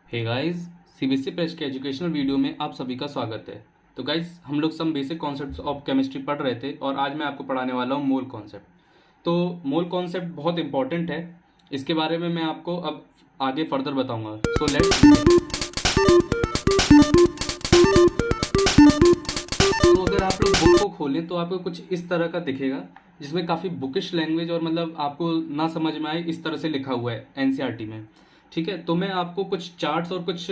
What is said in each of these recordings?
Hey guys, CBSE press के educational video में आप सभी का स्वागत है। तो गाइस, हम लोग some basic concepts of chemistry पढ़ रहे थे और आज मैं आपको पढ़ाने वाला हूँ मोल कॉन्सेप्ट। तो मोल कॉन्सेप्ट बहुत इंपॉर्टेंट है, इसके बारे में मैं आपको अब आगे फर्दर बताऊंगा। So let's. तो अगर आप लोग बुक को खोलें तो आपको कुछ इस तरह का दिखेगा, जिसमें काफ़ी बुकिश लैंग्वेज और मतलब आपको ना समझ में आए इस तरह से लिखा हुआ है एनसीईआरटी में। ठीक है, तो मैं आपको कुछ चार्ट्स और कुछ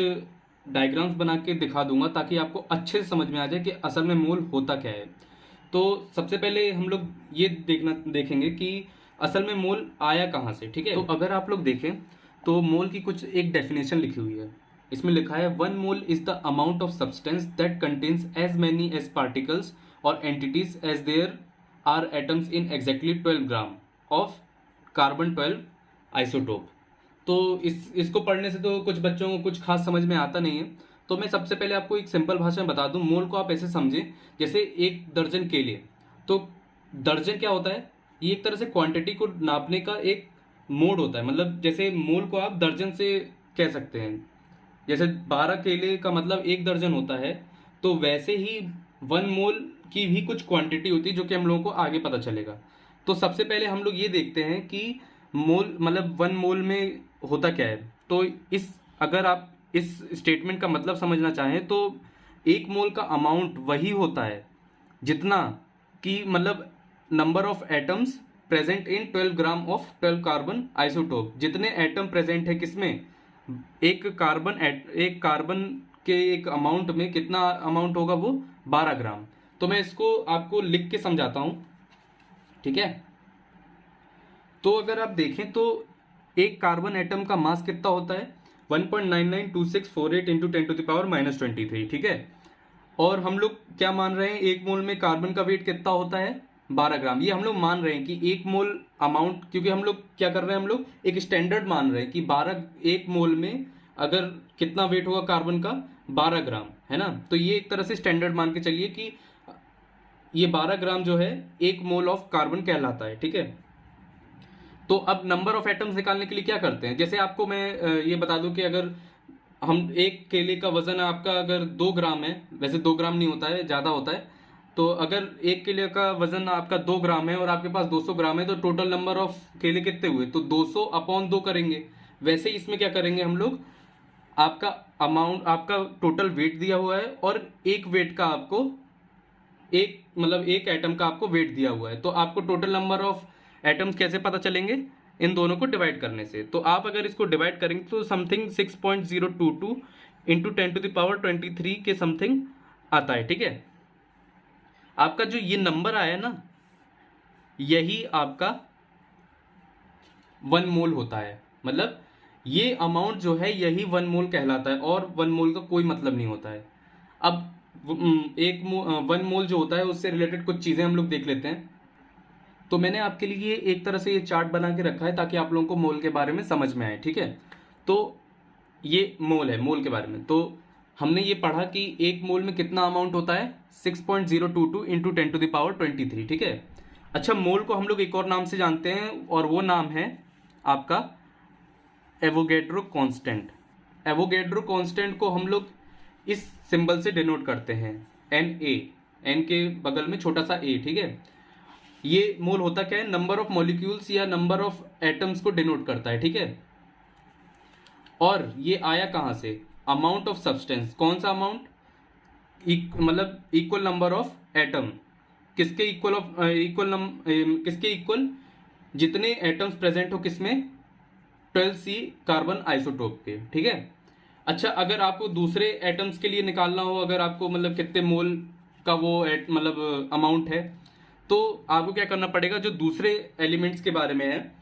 डायग्राम्स बना के दिखा दूंगा ताकि आपको अच्छे से समझ में आ जाए कि असल में मोल होता क्या है। तो सबसे पहले हम लोग ये देखेंगे कि असल में मोल आया कहाँ से। ठीक है, तो अगर आप लोग देखें तो मोल की कुछ एक डेफिनेशन लिखी हुई है। इसमें लिखा है 1 mole is the amount of substance that contains as many as particles और entities as there are atoms in exactly 12 gram of carbon 12 isotope. तो इसको पढ़ने से तो कुछ बच्चों को कुछ खास समझ में आता नहीं है। तो मैं सबसे पहले आपको एक सिंपल भाषा में बता दूं, मोल को आप ऐसे समझें जैसे एक दर्जन के लिए। तो दर्जन क्या होता है? ये एक तरह से क्वांटिटी को नापने का एक मोड होता है। मतलब जैसे मोल को आप दर्जन से कह सकते हैं, जैसे 12 केले का मतलब एक दर्जन होता है, तो वैसे ही 1 मोल की भी कुछ क्वांटिटी होती है जो कि हम लोगों को आगे पता चलेगा। तो सबसे पहले हम लोग ये देखते हैं कि मोल मतलब 1 मोल में होता क्या है। तो इस अगर आप इस स्टेटमेंट का मतलब समझना चाहें तो 1 मोल का अमाउंट वही होता है जितना कि मतलब number of atoms present in 12 gram of 12 carbon isotope. जितने एटम प्रेजेंट है किसमें, एक कार्बन के एक अमाउंट में कितना अमाउंट होगा, वो 12 ग्राम। तो मैं इसको आपको लिख के समझाता हूं। ठीक है, तो अगर आप देखें तो एक कार्बन एटम का मास कितना होता है, 1.992648 इंटू 10⁻⁻23। ठीक है, और हम लोग क्या मान रहे हैं, एक मोल में कार्बन का वेट कितना होता है, 12 ग्राम। ये हम लोग मान रहे हैं कि एक मोल अमाउंट, क्योंकि हम लोग क्या कर रहे हैं, हम लोग एक स्टैंडर्ड मान रहे हैं कि 12 एक मोल में अगर कितना वेट होगा कार्बन का, 12 ग्राम, है ना। तो ये एक तरह से स्टैंडर्ड मान के चलिए कि ये 12 ग्राम जो है एक मोल ऑफ कार्बन कहलाता है। ठीक है, तो अब नंबर ऑफ एटम्स निकालने के लिए क्या करते हैं, जैसे आपको मैं ये बता दूं कि अगर हम एक केले का वजन आपका अगर 2 ग्राम है, वैसे 2 ग्राम नहीं होता है, ज़्यादा होता है। तो अगर एक केले का वजन आपका 2 ग्राम है और आपके पास 200 ग्राम है, तो टोटल नंबर ऑफ केले कितने हुए, तो 200 अपॉन 2 करेंगे। वैसे ही इसमें क्या करेंगे हम लोग, आपका अमाउंट, आपका टोटल वेट दिया हुआ है और एक वेट का आपको एक मतलब एक एटम का आपको वेट दिया हुआ है, तो आपको टोटल नंबर ऑफ एटम्स कैसे पता चलेंगे, इन दोनों को डिवाइड करने से। तो आप अगर इसको डिवाइड करेंगे तो समथिंग 6.022 इंटू 10⁻23 के समथिंग आता है। ठीक है, आपका जो ये नंबर आया ना, यही आपका 1 मोल होता है। मतलब ये अमाउंट जो है यही 1 मोल कहलाता है और 1 मोल का कोई मतलब नहीं होता है। अब 1 मोल जो होता है उससे रिलेटेड कुछ चीज़ें हम लोग देख लेते हैं। तो मैंने आपके लिए एक तरह से ये चार्ट बना के रखा है ताकि आप लोगों को मोल के बारे में समझ में आए। ठीक है, तो ये मोल है, मोल के बारे में तो हमने ये पढ़ा कि एक मोल में कितना अमाउंट होता है, 6.022 इंटू 10⁻23। ठीक है, अच्छा, मोल को हम लोग एक और नाम से जानते हैं और वो नाम है आपका एवोगैड्रो कांस्टेंट। एवोगैड्रो कांस्टेंट को हम लोग इस सिंबल से डिनोट करते हैं, एन के बगल में छोटा सा ए। ठीक है, ये मोल होता क्या है, नंबर ऑफ मॉलिक्यूल्स या नंबर ऑफ एटम्स को डिनोट करता है। ठीक है, और ये आया कहां से, अमाउंट ऑफ सब्सटेंस। कौन सा अमाउंट, मतलब इक्वल नंबर ऑफ एटम, किसके इक्वल ऑफ किसके इक्वल, जितने एटम्स प्रेजेंट हो किसमें, 12C कार्बन आइसोटोप के। ठीक है, अच्छा, अगर आपको दूसरे एटम्स के लिए निकालना हो, अगर आपको मतलब कितने मोल का वो मतलब अमाउंट है, तो आपको क्या करना पड़ेगा, जो दूसरे एलिमेंट्स के बारे में है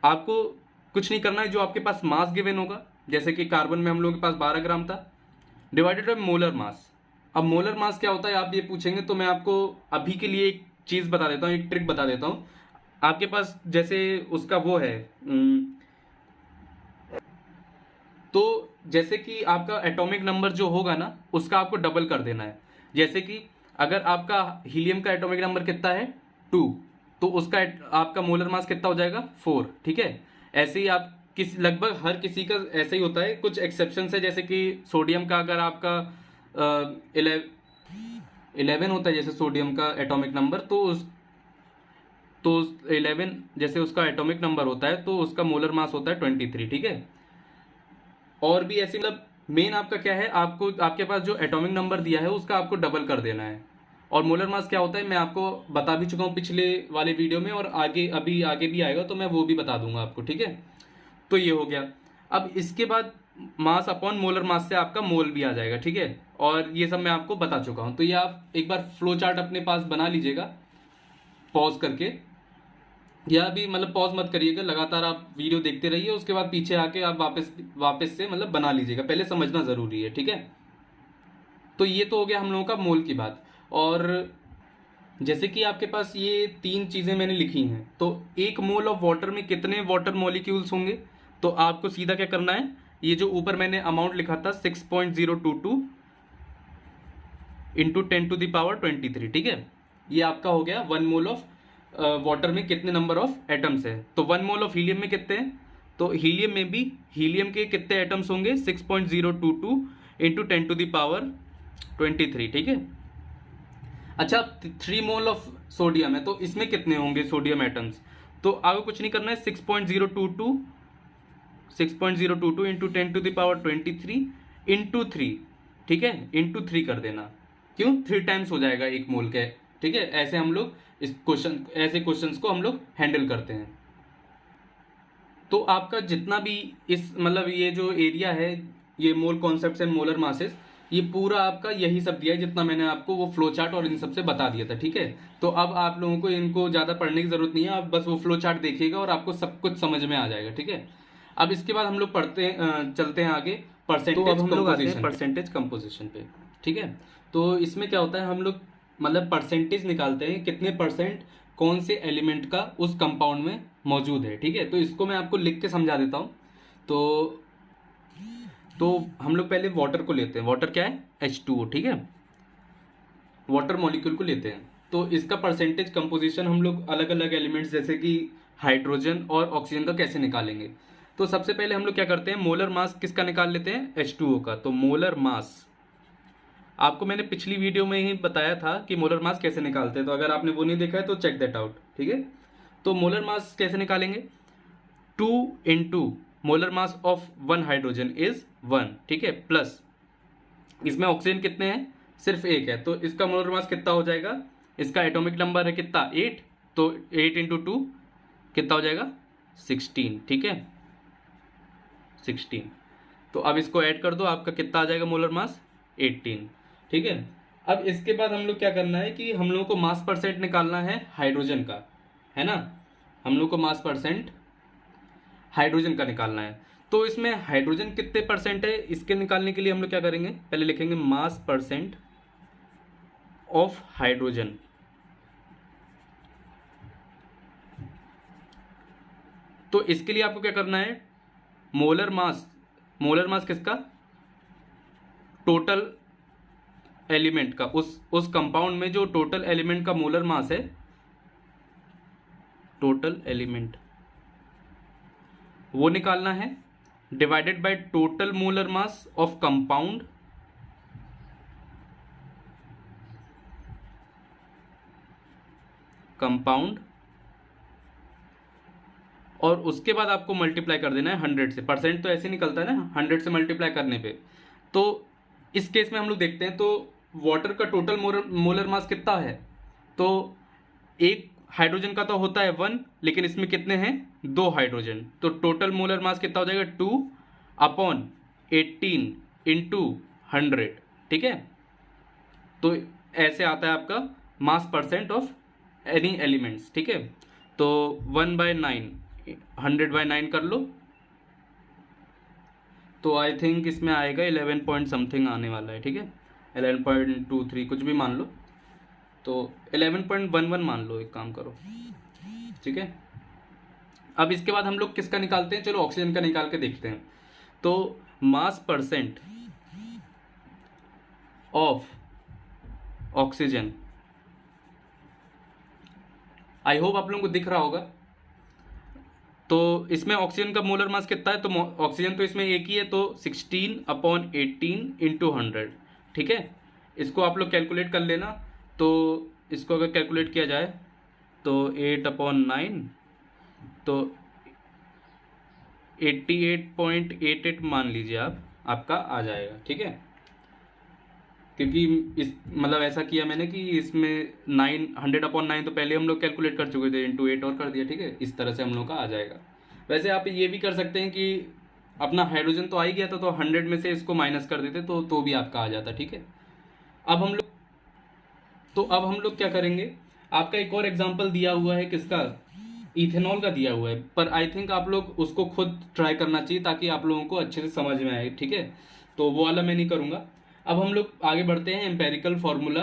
आपको कुछ नहीं करना है, जो आपके पास मास गिवन होगा, जैसे कि कार्बन में हम लोगों के पास 12 ग्राम था, डिवाइडेड बाय मोलर मास। अब मोलर मास क्या होता है आप ये पूछेंगे, तो मैं आपको अभी के लिए एक चीज़ बता देता हूँ, एक ट्रिक बता देता हूँ। आपके पास जैसे उसका वो है, तो जैसे कि आपका एटॉमिक नंबर जो होगा ना, उसका आपको डबल कर देना है। जैसे कि अगर आपका हीलियम का एटॉमिक नंबर कितना है, 2, तो उसका आपका मोलर मास कितना हो जाएगा, 4। ठीक है, ऐसे ही आप किस लगभग हर किसी का ऐसा ही होता है, कुछ एक्सेप्शन है, जैसे कि सोडियम का अगर आपका 11 होता है जैसे सोडियम का एटॉमिक नंबर, तो 11 जैसे उसका एटॉमिक नंबर होता है तो उसका मोलर मास होता है 23, ठीक है। और भी ऐसे मतलब मेन आपका क्या है, आपको आपके पास जो एटॉमिक नंबर दिया है उसका आपको डबल कर देना है। और मोलर मास क्या होता है मैं आपको बता भी चुका हूँ पिछले वाले वीडियो में, और आगे अभी आगे भी आएगा तो मैं वो भी बता दूंगा आपको, ठीक है। तो ये हो गया। अब इसके बाद मास अपॉन मोलर मास से आपका मोल भी आ जाएगा, ठीक है। और ये सब मैं आपको बता चुका हूँ, तो ये आप एक बार फ्लो चार्ट अपने पास बना लीजिएगा पॉज करके, या भी मतलब पॉज मत करिएगा, लगातार आप वीडियो देखते रहिए, उसके बाद पीछे आके आप वापस से मतलब बना लीजिएगा, पहले समझना ज़रूरी है, ठीक है। तो ये तो हो गया हम लोगों का मोल की बात। और जैसे कि आपके पास ये 3 चीज़ें मैंने लिखी हैं, तो 1 मोल ऑफ वाटर में कितने वाटर मॉलिक्यूल्स होंगे, तो आपको सीधा क्या करना है, ये जो ऊपर मैंने अमाउंट लिखा था 6.022 इंटू 10⁻23, ठीक है। ये आपका हो गया 1 मोल ऑफ वाटर में कितने नंबर ऑफ एटम्स है। तो 1 मोल ऑफ हीलियम में कितने हैं, तो हीलियम में भी हीलियम के कितने एटम्स होंगे 6.022 इंटू 10⁻23, ठीक है। अच्छा 3 मोल ऑफ सोडियम है, तो इसमें कितने होंगे सोडियम एटम्स, तो आगे कुछ नहीं करना है, 6.022 इंटू 10⁻23 इंटू 3, ठीक है, इंटू 3 कर देना। क्यों, 3 टाइम्स हो जाएगा 1 मोल के, ठीक है। ऐसे हम लोग ऐसे क्वेश्चंस को हम लोग हैंडल करते हैं। तो आपका जितना भी इस मतलब ये जो एरिया है, ये मोल कॉन्सेप्ट्स एंड मोलर मासेस, ये पूरा आपका यही सब दिया है जितना मैंने आपको वो फ्लो चार्ट और इन सब से बता दिया था, ठीक है। तो अब आप लोगों को इनको ज़्यादा पढ़ने की ज़रूरत नहीं है, आप बस वो फ्लो चार्ट देखिएगा और आपको सब कुछ समझ में आ जाएगा, ठीक है। अब इसके बाद हम लोग चलते हैं आगे परसेंटेज कंपोजिशन पे, ठीक है। तो इसमें क्या होता है, हम लोग मतलब परसेंटेज निकालते हैं कितने परसेंट कौन से एलिमेंट का उस कंपाउंड में मौजूद है, ठीक है। तो इसको मैं आपको लिख के समझा देता हूँ। तो हम लोग पहले वाटर को लेते हैं, वाटर क्या है H2O, ठीक है, वाटर मॉलिक्यूल को लेते हैं। तो इसका परसेंटेज कंपोजिशन हम लोग अलग अलग एलिमेंट्स जैसे कि हाइड्रोजन और ऑक्सीजन का कैसे निकालेंगे। तो सबसे पहले हम लोग क्या करते हैं, मोलर मास किसका निकाल लेते हैं, H2O का। तो मोलर मास आपको मैंने पिछली वीडियो में ही बताया था कि मोलर मास कैसे निकालते हैं, तो अगर आपने वो नहीं देखा है तो चेक दैट आउट, ठीक है। तो मोलर मास कैसे निकालेंगे, 2 into molar mass of 1 hydrogen is 1, ठीक है, प्लस इसमें ऑक्सीजन कितने हैं, सिर्फ 1 है, तो इसका मोलर मास कितना हो जाएगा, इसका एटॉमिक नंबर है कितना 8, तो 8 इंटू 2 कितना हो जाएगा 16, ठीक है 16। तो अब इसको ऐड कर दो, आपका कितना आ जाएगा मोलर मास 18, ठीक है। अब इसके बाद हम लोग क्या करना है कि हम लोगों को मास परसेंट निकालना है हाइड्रोजन का, है ना, हम लोग को मास परसेंट हाइड्रोजन का निकालना है। तो इसमें हाइड्रोजन कितने परसेंट है, इसके निकालने के लिए हम लोग क्या करेंगे, पहले लिखेंगे मास परसेंट ऑफ हाइड्रोजन। तो इसके लिए आपको क्या करना है, मोलर मास किसका, टोटल एलिमेंट का, उस कंपाउंड में जो टोटल एलिमेंट का मोलर मास है, टोटल एलिमेंट वो निकालना है, divided by total molar mass of compound, और उसके बाद आपको मल्टीप्लाई कर देना है 100 से। परसेंट तो ऐसे निकलता है ना 100 से मल्टीप्लाई करने पे। तो इस केस में हम लोग देखते हैं, तो वाटर का टोटल मोलर मास कितना है, तो एक हाइड्रोजन का तो होता है 1, लेकिन इसमें कितने हैं 2 हाइड्रोजन, तो टोटल मोलर मास कितना हो जाएगा 2/18 इंटू 100, ठीक है। तो ऐसे आता है आपका मास परसेंट ऑफ एनी एलिमेंट्स, ठीक है। तो 1/9 100/9 कर लो, तो आई थिंक इसमें आएगा 11 पॉइंट समथिंग आने वाला है, ठीक है 11.23 कुछ भी मान लो, तो 11.11 मान लो, एक काम करो, ठीक है। अब इसके बाद हम लोग किसका निकालते हैं, चलो ऑक्सीजन का निकाल के देखते हैं। तो मास percent of oxygen, I hope आप लोगों को दिख रहा होगा। तो इसमें ऑक्सीजन का मोलर मास कितना है, तो ऑक्सीजन तो इसमें एक ही है, तो 16/18 इंटू 100, ठीक है। इसको आप लोग कैलकुलेट कर लेना। तो इसको अगर कैलकुलेट किया जाए तो 8/9, तो 88.88 मान लीजिए आप, आपका आ जाएगा, ठीक है। क्योंकि इस मतलब ऐसा किया मैंने कि इसमें 100/9 तो पहले हम लोग कैलकुलेट कर चुके थे, इंटू 8 और कर दिया, ठीक है। इस तरह से हम लोग का आ जाएगा। वैसे आप ये भी कर सकते हैं कि अपना हाइड्रोजन तो आ ही गया था, तो 100 में से इसको माइनस कर देते तो भी आपका आ जाता, ठीक है। अब हम लोग क्या करेंगे, आपका एक और एग्जाम्पल दिया हुआ है, किसका, इथेनॉल का दिया हुआ है, पर आई थिंक आप लोग उसको खुद ट्राई करना चाहिए ताकि आप लोगों को अच्छे से समझ में आए, ठीक है। तो वो वाला मैं नहीं करूँगा। अब हम लोग आगे बढ़ते हैं, एम्पेरिकल फार्मूला।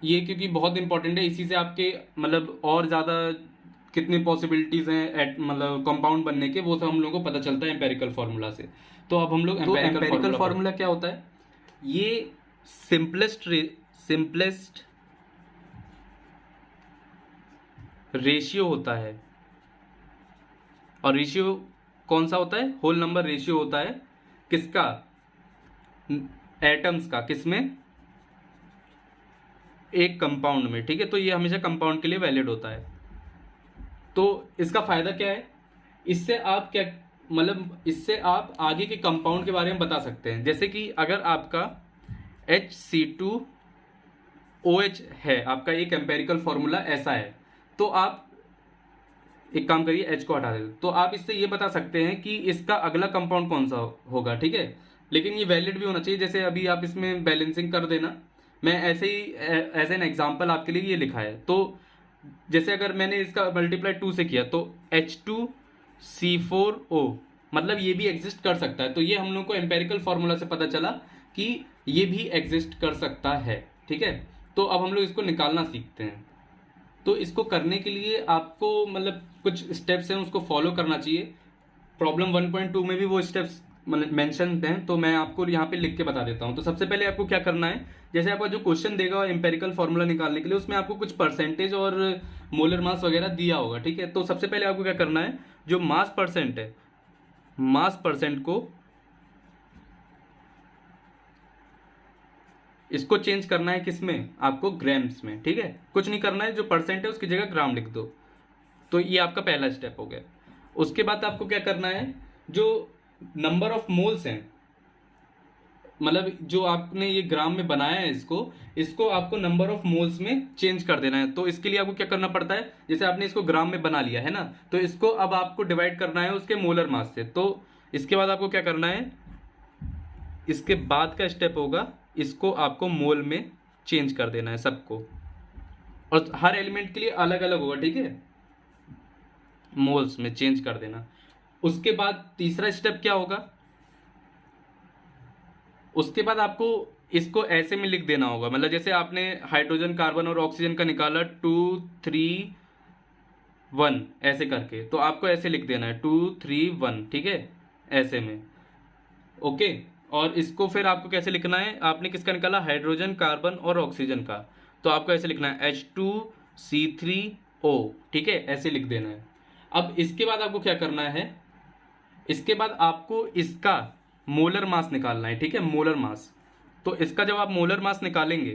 ये क्योंकि बहुत इंपॉर्टेंट है, इसी से आपके मतलब और ज़्यादा कितनी पॉसिबिलिटीज़ हैं मतलब कंपाउंड बनने के, वो सब हम लोगों को पता चलता है एम्पेरिकल फार्मूला से। तो अब हम लोग एम्पेरिकल फार्मूला क्या होता है, ये सिंपलेस्ट रेशियो होता है। और रेशियो कौन सा होता है, होल नंबर रेशियो होता है, किसका, एटम्स का, किसमें, एक कंपाउंड में, ठीक है। तो ये हमेशा कंपाउंड के लिए वैलिड होता है। तो इसका फायदा क्या है, इससे आप क्या मतलब इससे आप आगे के कंपाउंड के बारे में बता सकते हैं। जैसे कि अगर आपका HC2OH है, आपका एक एम्पेरिकल फार्मूला ऐसा है, तो आप एक काम करिए, H को हटा देते, तो आप इससे ये बता सकते हैं कि इसका अगला कंपाउंड कौन सा होगा, ठीक है। लेकिन ये वैलिड भी होना चाहिए। जैसे अभी आप इसमें बैलेंसिंग कर देना, मैं ऐसे ही एज एन एग्जाम्पल आपके लिए ये लिखा है। तो जैसे अगर मैंने इसका मल्टीप्लाई 2 से किया तो H2C4O, मतलब ये भी एग्जिस्ट कर सकता है। तो ये हम लोग को एम्पेरिकल फार्मूला से पता चला कि ये भी एग्जिस्ट कर सकता है, ठीक है। तो अब हम लोग इसको निकालना सीखते हैं। तो इसको करने के लिए आपको मतलब कुछ स्टेप्स हैं, उसको फॉलो करना चाहिए। प्रॉब्लम 1.2 में भी वो स्टेप्स मेंशन हैं, तो मैं आपको यहाँ पे लिख के बता देता हूँ। तो सबसे पहले आपको क्या करना है, जैसे आपका जो क्वेश्चन देगा एम्पेरिकल फार्मूला निकालने के लिए, उसमें आपको कुछ परसेंटेज और मोलर मास वगैरह दिया होगा, ठीक है। तो सबसे पहले आपको क्या करना है, जो मास परसेंट है, मास परसेंट को इसको चेंज करना है किसमें, आपको ग्राम्स में, ठीक है। कुछ नहीं करना है, जो परसेंट है उसकी जगह ग्राम लिख दो। तो ये आपका पहला स्टेप हो गया। उसके बाद आपको क्या करना है, जो नंबर ऑफ मोल्स हैं, मतलब जो आपने ये ग्राम में बनाया है, इसको आपको नंबर ऑफ मोल्स में चेंज कर देना है। तो इसके लिए आपको क्या करना पड़ता है, जैसे आपने इसको ग्राम में बना लिया है ना, तो इसको अब आपको डिवाइड करना है उसके मोलर मास से। तो इसके बाद आपको क्या करना है, इसके बाद का स्टेप होगा, इसको आपको मोल में चेंज कर देना है सबको, और हर एलिमेंट के लिए अलग अलग होगा, ठीक है, मोल्स में चेंज कर देना। उसके बाद तीसरा स्टेप क्या होगा, उसके बाद आपको इसको ऐसे में लिख देना होगा, मतलब जैसे आपने हाइड्रोजन, कार्बन और ऑक्सीजन का निकाला 2 3 1 ऐसे करके, तो आपको ऐसे लिख देना है 2 3 1, ठीक है, ऐसे में, ओके। और इसको फिर आपको कैसे लिखना है, आपने किसका निकाला, हाइड्रोजन, कार्बन और ऑक्सीजन का, तो आपको ऐसे लिखना है H2C3O, ठीक है, ऐसे लिख देना है। अब इसके बाद आपको क्या करना है, इसके बाद आपको इसका मोलर मास निकालना है, ठीक है, मोलर मास। तो इसका जब आप मोलर मास निकालेंगे,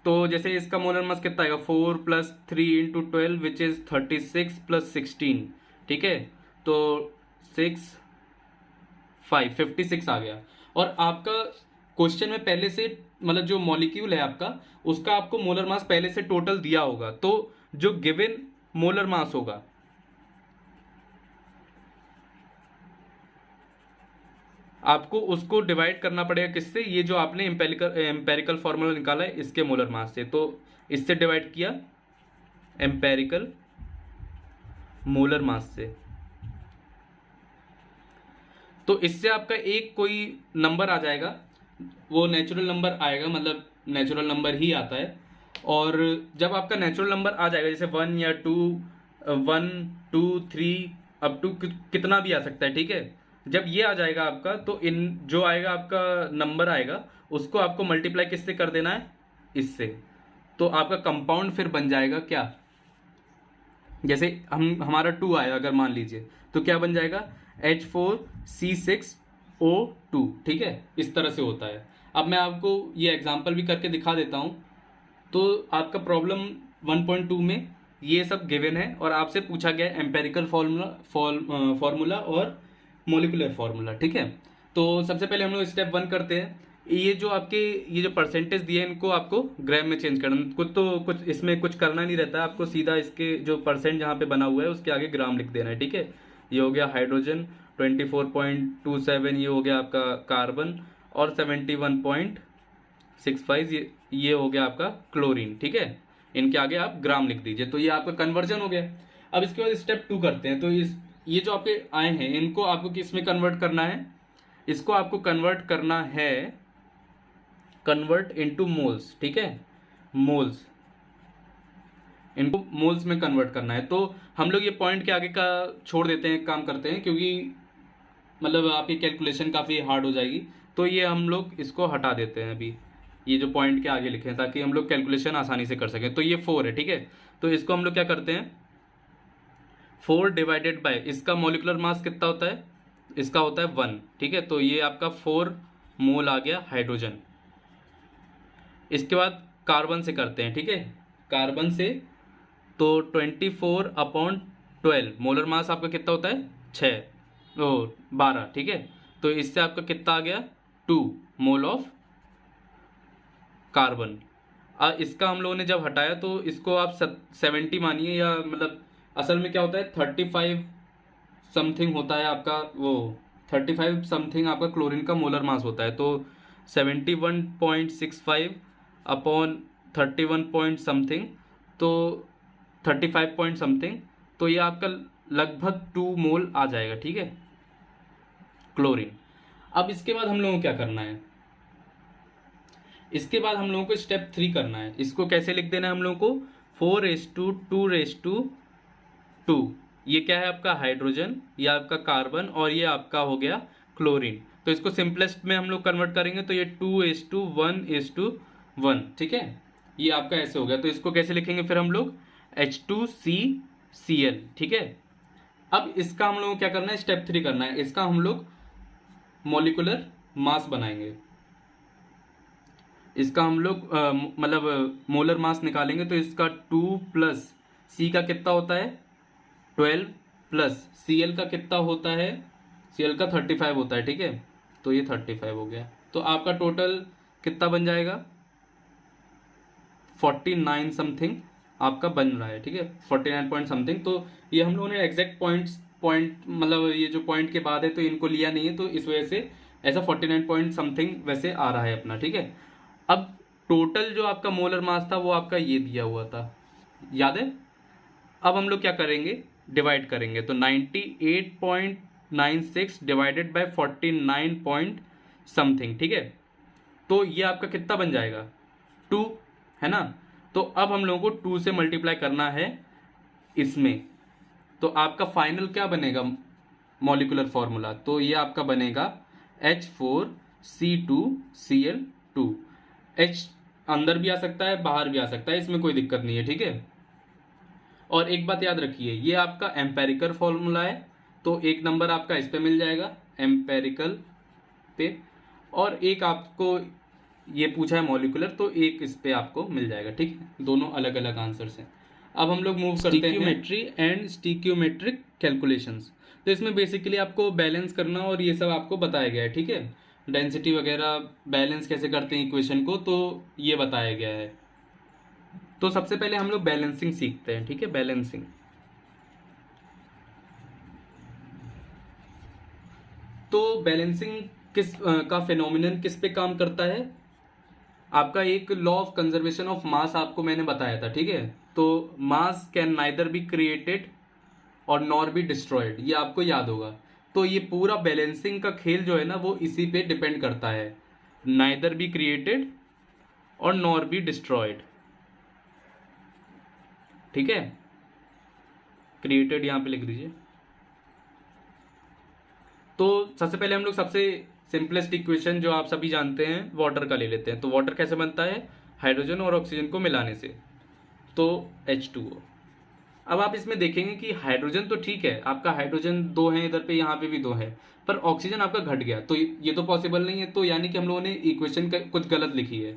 तो जैसे इसका मोलर मास कितना आएगा, 4 + 3 × 12 विच इज 36 + 16, ठीक है। तो 6 5 56 आ गया। और आपका क्वेश्चन में पहले से मतलब जो मॉलिक्यूल है आपका, उसका आपको मोलर मास पहले से टोटल दिया होगा। तो जो गिवन मोलर मास होगा, आपको उसको डिवाइड करना पड़ेगा किससे, ये जो आपने एम्पेरिकल फार्मूला निकाला है इसके मोलर मास से। तो इससे डिवाइड किया एम्पेरिकल मोलर मास से, तो इससे आपका एक कोई नंबर आ जाएगा, वो नेचुरल नंबर आएगा, मतलब नेचुरल नंबर ही आता है। और जब आपका नेचुरल नंबर आ जाएगा, जैसे 1 या 2 1 2 3 अप टू कितना भी आ सकता है, ठीक है। जब ये आ जाएगा आपका, तो इन जो आएगा आपका नंबर आएगा, उसको आपको मल्टीप्लाई किससे कर देना है, इससे। तो आपका कंपाउंड फिर बन जाएगा क्या, जैसे हमारा 2 आया अगर मान लीजिए, तो क्या बन जाएगा H4C6O2, ठीक है, इस तरह से होता है। अब मैं आपको ये एग्जांपल भी करके दिखा देता हूँ। तो आपका प्रॉब्लम 1.2 में ये सब गिवन है और आपसे पूछा गया है एम्पेरिकल फार्मूला और मोलिकुलर फार्मूला, ठीक है। तो सबसे पहले हम लोग स्टेप 1 करते हैं। ये जो आपके ये जो परसेंटेज दिए हैं इनको आपको ग्राम में चेंज करना, कुछ इसमें कुछ करना नहीं रहता है, आपको सीधा इसके जो परसेंट जहाँ पे बना हुआ है उसके आगे ग्राम लिख देना है, ठीक है। ये हो गया हाइड्रोजन 24.27, ये हो गया आपका कार्बन, और 71.65 ये हो गया आपका क्लोरीन, ठीक है। इनके आगे आप ग्राम लिख दीजिए, तो ये आपका कन्वर्जन हो गया। अब इसके बाद स्टेप 2 करते हैं। तो ये जो आपके आए हैं इनको आपको किस में कन्वर्ट करना है, इसको आपको कन्वर्ट करना है, कन्वर्ट इनटू मोल्स, ठीक है, मोल्स, इनको मोल्स में कन्वर्ट करना है। तो हम लोग ये पॉइंट के आगे का छोड़ देते हैं, काम करते हैं, क्योंकि मतलब आपकी कैलकुलेशन काफ़ी हार्ड हो जाएगी। तो ये हम लोग इसको हटा देते हैं अभी, ये जो पॉइंट के आगे लिखे हैं, ताकि हम लोग कैलकुलेशन आसानी से कर सकें। तो ये 4 है, ठीक है। तो इसको हम लोग क्या करते हैं, 4 डिवाइडेड बाय इसका मॉलिकुलर मास कितना होता है, इसका होता है 1, ठीक है। तो ये आपका 4 मोल आ गया हाइड्रोजन। इसके बाद कार्बन से करते हैं, ठीक है, कार्बन से। तो 24/12 मोलर मास आपका कितना होता है, 12, ठीक है। तो इससे आपका कितना आ गया, 2 मोल ऑफ कार्बन। इसका हम लोगों ने जब हटाया तो इसको आप 70 मानिए, या मतलब असल में क्या होता है 35 समथिंग होता है आपका, वो 35 समथिंग आपका क्लोरीन का मोलर मास होता है। तो 71.65 अपॉन 31 पॉइंट समथिंग, तो 35 पॉइंट समथिंग, तो ये आपका लगभग 2 मोल आ जाएगा, ठीक है, क्लोरीन। अब इसके बाद हम लोगों को क्या करना है, इसके बाद हम लोगों को स्टेप 3 करना है। इसको कैसे लिख देना है हम लोगों को, 4:2:2। ये क्या है आपका हाइड्रोजन, ये आपका कार्बन, और ये आपका हो गया क्लोरीन। तो इसको सिंपलेस्ट में हम लोग कन्वर्ट करेंगे, तो ये 2:1:1, ठीक है, ये आपका ऐसे हो गया। तो इसको कैसे लिखेंगे फिर हम लोग, H2CCl, ठीक है। अब इसका हम लोगों को क्या करना है, स्टेप 3 करना है। इसका हम लोग मॉलिक्यूलर मास बनाएंगे, इसका हम लोग मतलब मोलर मास निकालेंगे। तो इसका 2 प्लस C का कितना होता है 12, प्लस Cl का कितना होता है, Cl का 35 होता है, ठीक है। तो ये 35 हो गया। तो आपका टोटल कितना बन जाएगा, 49 समथिंग आपका बन रहा है, ठीक है, 49 पॉइंट समथिंग। तो ये हम लोगों ने एग्जैक्ट पॉइंट मतलब ये जो पॉइंट के बाद है तो इनको लिया नहीं है, तो इस वजह से ऐसा 49 पॉइंट समथिंग वैसे आ रहा है अपना, ठीक है। अब टोटल जो आपका मोलर मास था वो आपका ये दिया हुआ था, याद है। अब हम लोग क्या करेंगे, डिवाइड करेंगे। तो 98.96 डिवाइडेड बाय 49 पॉइंट समथिंग, ठीक है। तो ये आपका कितना बन जाएगा, 2, है ना। तो अब हम लोगों को 2 से मल्टीप्लाई करना है इसमें। तो आपका फाइनल क्या बनेगा मॉलिक्यूलर फॉर्मूला, तो ये आपका बनेगा H4C2Cl2। H अंदर भी आ सकता है बाहर भी आ सकता है, इसमें कोई दिक्कत नहीं है, ठीक है। और एक बात याद रखिए, ये आपका एम्पेरिकल फॉर्मूला है, तो 1 नंबर आपका इस पे मिल जाएगा एम्पेरिकल पे, और एक आपको ये पूछा है मॉलिक्यूलर, तो एक इस पे आपको मिल जाएगा, ठीक है। दोनों अलग अलग आंसर्स हैं। अब हम लोग मूव करते हैं स्टिक्योमेट्री एंड स्टिक्योमेट्रिक कैलकुलेशंस। तो इसमें बेसिकली आपको बैलेंस करना और ये सब आपको बताया गया है, ठीक है। डेंसिटी वगैरह बैलेंस कैसे करते हैं इक्वेशन को, तो ये बताया गया है। तो सबसे पहले हम लोग बैलेंसिंग सीखते हैं, ठीक है, बैलेंसिंग। तो बैलेंसिंग का फिनोमिनन किस पे काम करता है, आपका एक law of conservation of mass आपको मैंने बताया था, ठीक है। तो मास कैन नाइदर बी क्रिएटेड और नॉर बी डिस्ट्रॉयड, ये आपको याद होगा। तो ये पूरा बैलेंसिंग का खेल जो है ना वो इसी पे डिपेंड करता है, नाइदर बी क्रिएटेड और नॉर बी डिस्ट्रॉयड, ठीक है। क्रिएटेड यहां पे लिख दीजिए। तो सबसे पहले हम लोग सबसे सिंपलेस्ट इक्वेशन जो आप सभी जानते हैं वाटर का ले लेते हैं। तो वाटर कैसे बनता है, हाइड्रोजन और ऑक्सीजन को मिलाने से, तो H2O। अब आप इसमें देखेंगे कि हाइड्रोजन तो ठीक है, आपका हाइड्रोजन 2 है इधर पे, यहाँ पे भी 2 है, पर ऑक्सीजन आपका घट गया, तो ये तो पॉसिबल नहीं है, तो यानी कि हम लोगों ने इक्वेशन कुछ गलत लिखी है।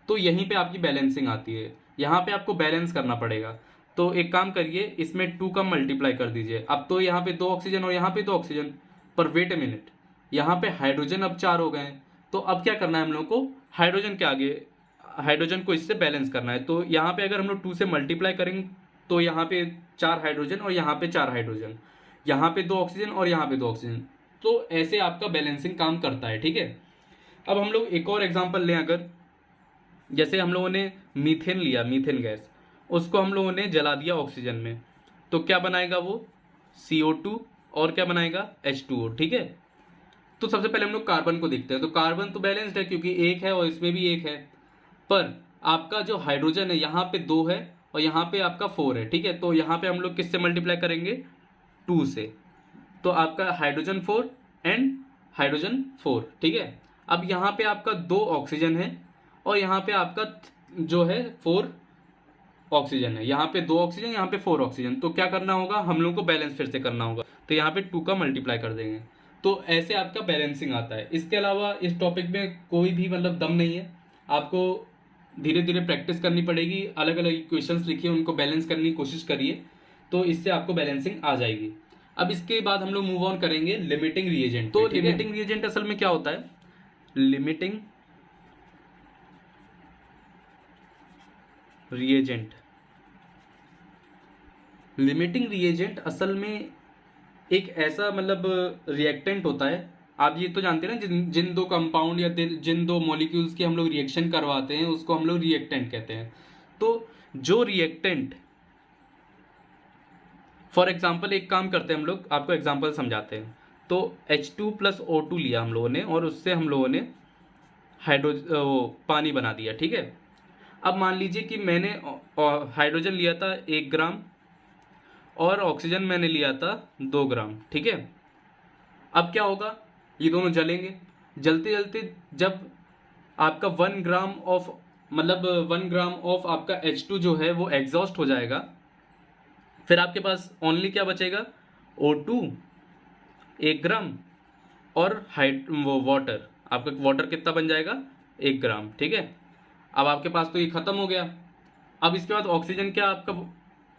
तो यहीं पे आपकी बैलेंसिंग आती है, यहाँ पे आपको बैलेंस करना पड़ेगा। तो एक काम करिए, इसमें 2 का मल्टीप्लाई कर दीजिए। अब तो यहाँ पे 2 ऑक्सीजन और यहाँ पे 2 ऑक्सीजन, पर वेट ए मिनट, यहाँ पे हाइड्रोजन अब 4 हो गए हैं, तो अब क्या करना है हम लोग को, हाइड्रोजन के आगे हाइड्रोजन को इससे बैलेंस करना है। तो यहाँ पे अगर हम लोग 2 से मल्टीप्लाई करेंगे तो यहाँ पे 4 हाइड्रोजन और यहाँ पे 4 हाइड्रोजन, यहाँ पे 2 ऑक्सीजन और यहाँ पे 2 ऑक्सीजन, तो ऐसे आपका बैलेंसिंग काम करता है, ठीक है। अब हम लोग एक और एग्जांपल लें, अगर जैसे हम लोगों ने मीथेन लिया, मीथेन गैस, उसको हम लोगों ने जला दिया ऑक्सीजन में, तो क्या बनाएगा वो CO2 और क्या बनाएगा H2O, ठीक है। तो सबसे पहले हम लोग कार्बन को देखते हैं। तो कार्बन तो बैलेंस्ड है क्योंकि एक है और इसमें भी एक है, पर आपका जो हाइड्रोजन है यहाँ पे 2 है और यहाँ पे आपका 4 है, ठीक है। तो यहाँ पे हम लोग किससे मल्टीप्लाई करेंगे, 2 से, तो आपका हाइड्रोजन 4 एंड हाइड्रोजन 4, ठीक है। अब यहाँ पे आपका 2 ऑक्सीजन है और यहाँ पे आपका जो है 4 ऑक्सीजन है, यहाँ पे 2 ऑक्सीजन, यहाँ पे 4 ऑक्सीजन, तो क्या करना होगा, हम लोग को बैलेंस फिर से करना होगा, तो यहाँ पे 2 का मल्टीप्लाई कर देंगे, तो ऐसे आपका बैलेंसिंग आता है। इसके अलावा इस टॉपिक में कोई भी मतलब दम नहीं है, आपको धीरे धीरे प्रैक्टिस करनी पड़ेगी, अलग अलग इक्वेशंस लिखिए, उनको बैलेंस करने की कोशिश करिए, तो इससे आपको बैलेंसिंग आ जाएगी। अब इसके बाद हम लोग मूव ऑन करेंगे लिमिटिंग रिएजेंट। तो लिमिटिंग रिएजेंट असल में क्या होता है, लिमिटिंग रिएजेंट, लिमिटिंग रिएजेंट असल में एक ऐसा मतलब रिएक्टेंट होता है, आप ये तो जानते हैं ना, जिन दो कंपाउंड या जिन दो मॉलिक्यूल्स की हम लोग रिएक्शन करवाते हैं उसको हम लोग रिएक्टेंट कहते हैं। तो जो रिएक्टेंट, फॉर एग्जांपल एक काम करते हैं हम लोग, आपको एग्जांपल समझाते हैं। तो H2+O2 लिया हम लोगों ने और उससे हम लोगों ने पानी बना दिया, ठीक है। अब मान लीजिए कि मैंने हाइड्रोजन लिया था 1 ग्राम और ऑक्सीजन मैंने लिया था 2 ग्राम, ठीक है। अब क्या होगा, ये दोनों जलेंगे, जलते जलते जब आपका 1 ग्राम ऑफ मतलब 1 ग्राम ऑफ आपका H2 जो है वो एग्जॉस्ट हो जाएगा, फिर आपके पास ओनली क्या बचेगा, O2 1 ग्राम और वो वाटर, आपका वाटर कितना बन जाएगा 1 ग्राम, ठीक है। अब आपके पास तो ये खत्म हो गया। अब इसके बाद ऑक्सीजन क्या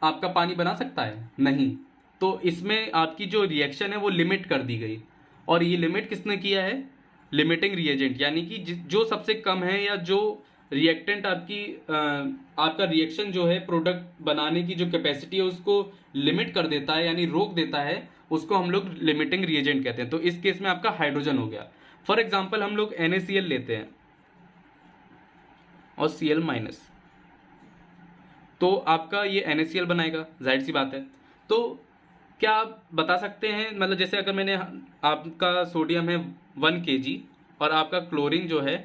आपका पानी बना सकता है, नहीं, तो इसमें आपकी जो रिएक्शन है वो लिमिट कर दी गई, और ये लिमिट किसने किया है, लिमिटिंग रिएजेंट, यानी कि जो सबसे कम है या जो रिएक्टेंट आपका रिएक्शन जो है प्रोडक्ट बनाने की जो कैपेसिटी है उसको लिमिट कर देता है, यानी रोक देता है, उसको हम लोग लिमिटिंग रिएजेंट कहते हैं। तो इस केस में आपका हाइड्रोजन हो गया। फॉर एग्जांपल हम लोग NaCl लेते हैं और Cl-, तो आपका ये NaCl बनाएगा, जाहिर सी बात है। तो क्या आप बता सकते हैं, मतलब जैसे अगर मैंने, आपका सोडियम है 1 kg और आपका क्लोरीन जो है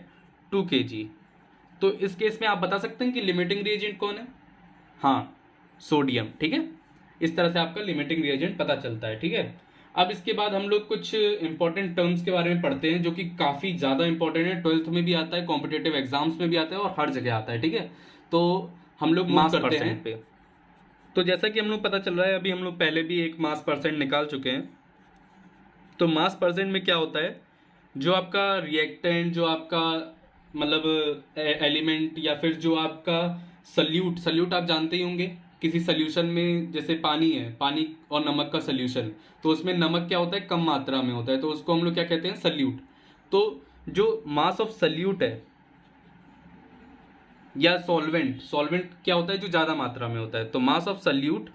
2 kg, तो इस केस में आप बता सकते हैं कि लिमिटिंग रिएजेंट कौन है, हाँ सोडियम, ठीक है। इस तरह से आपका लिमिटिंग रिएजेंट पता चलता है, ठीक है। अब इसके बाद हम लोग कुछ इंपॉर्टेंट टर्म्स के बारे में पढ़ते हैं जो कि काफ़ी ज़्यादा इंपॉर्टेंट है, 12th में भी आता है, कॉम्पिटेटिव एग्जाम्स में भी आता है और हर जगह आता है, ठीक है। तो हम लोग मास करते हैं पे। तो जैसा कि हम लोग पता चल रहा है, अभी हम लोग पहले भी एक मास परसेंट निकाल चुके हैं। तो मास परसेंट में क्या होता है, जो आपका रिएक्टेंट, जो आपका मतलब एलिमेंट, या फिर जो आपका सल्यूट आप जानते ही होंगे, किसी सल्यूशन में जैसे पानी है, पानी और नमक का सल्यूशन, तो उसमें नमक क्या होता है, कम मात्रा में होता है, तो उसको हम लोग क्या कहते हैं, सल्यूट। तो जो मास ऑफ सल्यूट है या सॉल्वेंट क्या होता है, जो ज्यादा मात्रा में होता है, तो mass of solute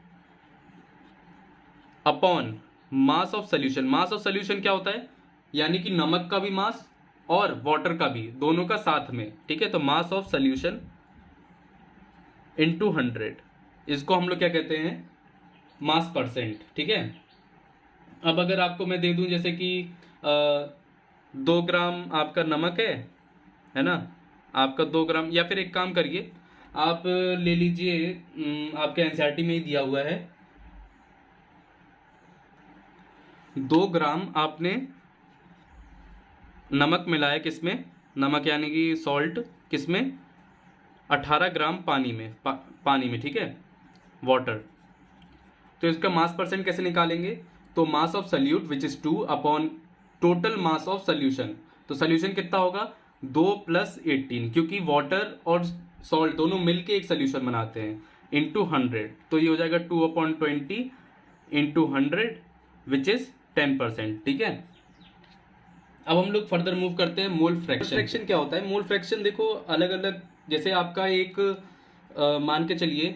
upon mass of solution. Mass of solution क्या होता है, यानी कि नमक का भी मास और वाटर का भी, दोनों का साथ में, ठीक है। तो मास ऑफ सॉल्यूशन इनटू 100, इसको हम लोग क्या कहते हैं, मास परसेंट, ठीक है। अब अगर आपको मैं दे दूं जैसे कि 2 ग्राम आपका नमक है ना, आपका 2 ग्राम, या फिर एक काम करिए, आप ले लीजिए, आपके एनसीईआरटी में ही दिया हुआ है, 2 ग्राम आपने नमक मिलाया किसमें, नमक यानी कि सॉल्ट किसमें, 18 ग्राम पानी में, पानी में, ठीक है, वाटर। तो इसका मास परसेंट कैसे निकालेंगे, तो mass of solute which is 2 upon total mass of solution. तो सोल्यूशन कितना होगा 2 + 18, क्योंकि वाटर और सॉल्ट दोनों मिलके एक सोल्यूशन बनाते हैं, इंटू 100। तो ये हो जाएगा 2/20 इंटू 100 विच इज 10%। ठीक है, अब हम लोग फर्दर मूव करते हैं मोल फ्रैक्शन। फ्रैक्शन क्या होता है, मोल फ्रैक्शन देखो अलग अलग, जैसे आपका एक मान के चलिए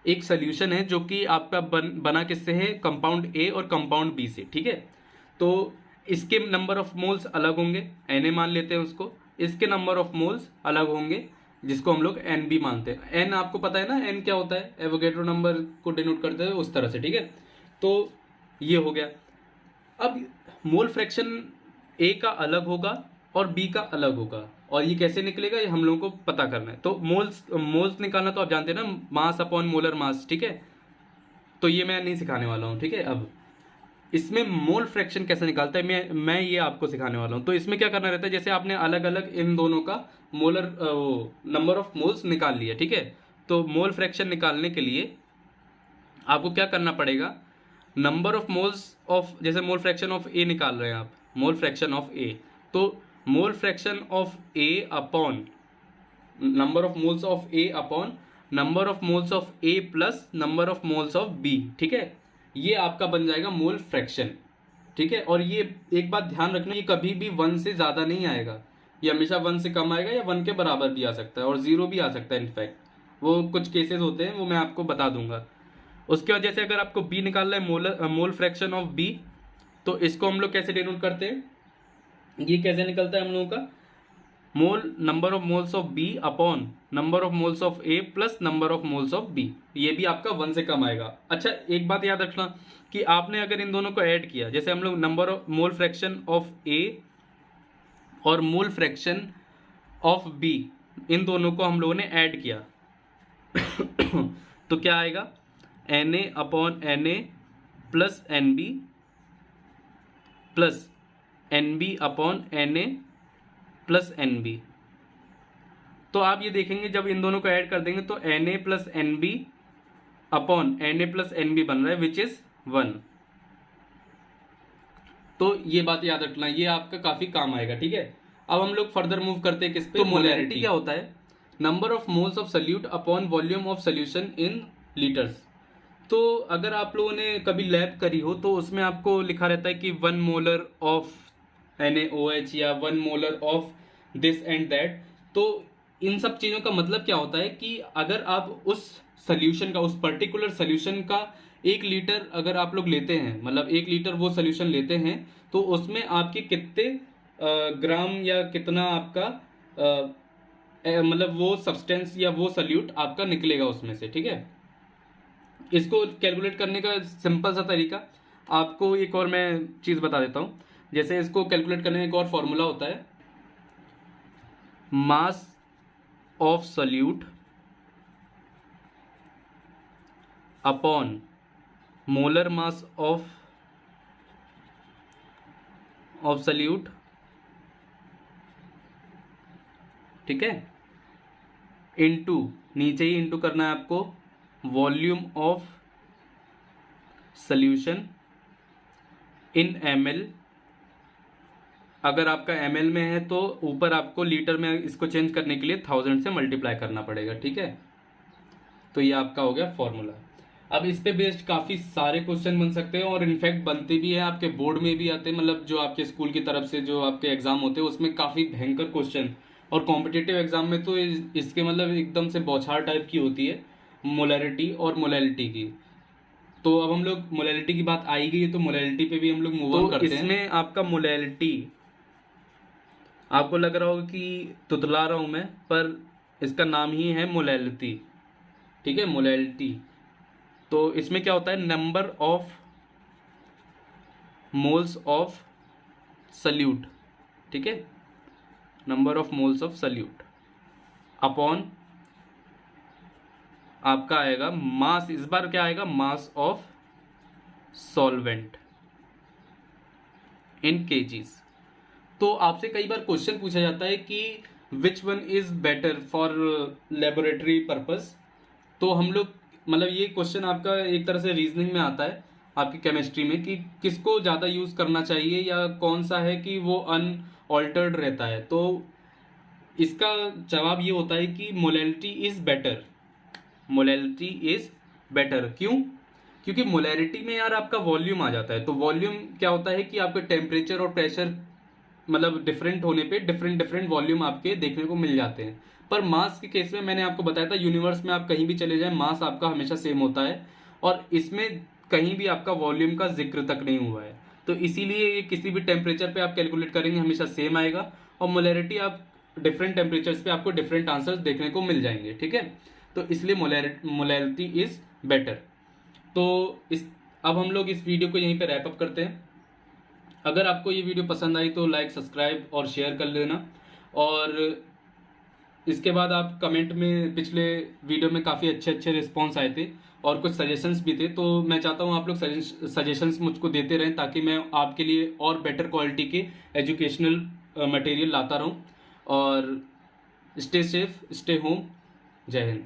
एक सोल्यूशन है जो कि आपका बना किससे है, कंपाउंड ए और कंपाउंड बी से। ठीक है, तो इसके नंबर ऑफ मोल्स अलग होंगे, Na मान लेते हैं उसको, इसके नंबर ऑफ मोल्स अलग होंगे जिसको हम लोग Nb मानते हैं। N आपको पता है ना, N क्या होता है, एवोगैड्रो नंबर को डिनोट करते हैं उस तरह से। ठीक है, तो ये हो गया। अब मोल फ्रैक्शन ए का अलग होगा और बी का अलग होगा, और ये कैसे निकलेगा ये हम लोगों को पता करना है। तो मोल्स निकालना तो आप जानते हैं ना, मास अपॉन मोलर मास। ठीक है, तो ये मैं नहीं सिखाने वाला हूँ। ठीक है, अब इसमें मोल फ्रैक्शन कैसे निकालता है मैं ये आपको सिखाने वाला हूँ। तो इसमें क्या करना रहता है, जैसे आपने अलग अलग इन दोनों का मोलर नंबर ऑफ मोल्स निकाल लिया। ठीक है, तो मोल फ्रैक्शन निकालने के लिए आपको क्या करना पड़ेगा, नंबर ऑफ मोल्स ऑफ, जैसे मोल फ्रैक्शन ऑफ ए निकाल रहे हैं आप, मोल फ्रैक्शन ऑफ ए, तो mole fraction of A upon number of moles of A upon number of moles of A plus number of moles of B. ठीक है, ये आपका बन जाएगा मोल फ्रैक्शन। ठीक है, और ये एक बात ध्यान रखना, ये कभी भी 1 से ज़्यादा नहीं आएगा, ये हमेशा 1 से कम आएगा या 1 के बराबर भी आ सकता है और 0 भी आ सकता है। इनफैक्ट वो कुछ केसेस होते हैं, वो मैं आपको बता दूंगा। उसके बाद जैसे अगर आपको बी निकालना है, मोल फ्रैक्शन ऑफ बी, तो इसको हम लोग कैसे डिनोट करते हैं, ये कैसे निकलता है हम लोगों का, mole number of moles of B upon number of moles of A plus number of moles of B. ये भी आपका 1 से कम आएगा। अच्छा, एक बात याद रखना कि आपने अगर इन दोनों को ऐड किया, जैसे हम लोग number of mole fraction of A और मोल फ्रैक्शन ऑफ बी, इन दोनों को हम लोगों ने ऐड किया तो क्या आएगा, Na upon Na plus Nb plus Nb upon Na plus Nb। तो आप ये देखेंगे जब इन दोनों को ऐड कर देंगे तो Na plus Nb upon Na plus Nb बन रहा है विच इज 1। तो ये बात याद रखना, ये आपका काफी काम आएगा। ठीक है, अब हम लोग फर्दर मूव करते हैं किस पे, तो मोलैरिटी क्या होता है, number of moles of solute upon volume of solution in litres. तो अगर आप लोगों ने कभी लैब करी हो तो उसमें आपको लिखा रहता है कि 1 मोलर ऑफ NaOH या 1 molar of this and that. तो इन सब चीज़ों का मतलब क्या होता है कि अगर आप उस सोल्यूशन का, उस पर्टिकुलर सोल्यूशन का 1 लीटर अगर आप लोग लेते हैं, मतलब 1 लीटर वो सोल्यूशन लेते हैं, तो उसमें आपके कितने ग्राम या कितना आपका मतलब वो सब्सटेंस या वो सोल्यूट आपका निकलेगा उसमें से। ठीक है, इसको कैलकुलेट करने का सिंपल सा तरीका आपको एक और मैं चीज़ बता देता हूँ। जैसे इसको कैलकुलेट करने का एक और फॉर्मूला होता है, mass of solute upon molar mass of solute. ठीक है, इनटू, नीचे ही इनटू करना है आपको, volume of solution in ml। अगर आपका ml में है तो ऊपर आपको लीटर में इसको चेंज करने के लिए 1000 से मल्टीप्लाई करना पड़ेगा। ठीक है, तो ये आपका हो गया फॉर्मूला। अब इस पे बेस्ड काफ़ी सारे क्वेश्चन बन सकते हैं और इनफैक्ट बनते भी हैं, आपके बोर्ड में भी आते हैं, मतलब जो आपके स्कूल की तरफ से जो आपके एग्जाम होते हैं उसमें काफ़ी भयंकर क्वेश्चन, और कॉम्पिटिटिव एग्जाम में तो इसके मतलब एकदम से बौछार टाइप की होती है मोलैरिटी और मोलैलिटी की। तो अब हम लोग मोलैलिटी की बात आई गई है तो मोलैलिटी पे भी हम लोग मूव ऑन करते हैं। इसमें आपका मोलैलिटी, आपको लग रहा होगा कि तुतला रहा हूँ मैं, पर इसका नाम ही है मोलैलिटी। ठीक है, मोलैलिटी। तो इसमें क्या होता है, number of moles of solute. ठीक है, number of moles of solute upon आपका आएगा मास, इस बार क्या आएगा, mass of solvent in KGs. तो आपसे कई बार क्वेश्चन पूछा जाता है कि which one is better for laboratory purpose. तो हम लोग मतलब ये क्वेश्चन आपका एक तरह से रीजनिंग में आता है आपकी केमिस्ट्री में कि किसको ज़्यादा यूज़ करना चाहिए या कौन सा है कि वो अनऑल्टर्ड रहता है। तो इसका जवाब ये होता है कि molality is better. Molality is better क्यों? क्योंकि मोलैरिटी में यार आपका वॉल्यूम आ जाता है। तो वॉल्यूम क्या होता है कि आपके टेम्परेचर और प्रेशर मतलब डिफरेंट होने पे डिफरेंट डिफरेंट वॉल्यूम आपके देखने को मिल जाते हैं। पर मास के केस में मैंने आपको बताया था यूनिवर्स में आप कहीं भी चले जाएं मास आपका हमेशा सेम होता है और इसमें कहीं भी आपका वॉल्यूम का जिक्र तक नहीं हुआ है। तो इसीलिए ये किसी भी टेम्परेचर पे आप कैलकुलेट करेंगे हमेशा सेम आएगा और मोलैरिटी आप डिफरेंट टेम्परेचर्स पे आपको डिफरेंट आंसर्स देखने को मिल जाएंगे। ठीक है, तो इसलिए मोलैरिटी इज बेटर। तो इस अब हम लोग इस वीडियो को यहीं पे रैप अप करते हैं। अगर आपको ये वीडियो पसंद आई तो लाइक सब्सक्राइब और शेयर कर लेना और इसके बाद आप कमेंट में पिछले वीडियो में काफ़ी अच्छे अच्छे रिस्पॉन्स आए थे और कुछ सजेशंस भी थे। तो मैं चाहता हूँ आप लोग सजेशंस मुझको देते रहें ताकि मैं आपके लिए और बेटर क्वालिटी के एजुकेशनल मटेरियल लाता रहूँ। और स्टे सेफ, स्टे होम। जय हिंद।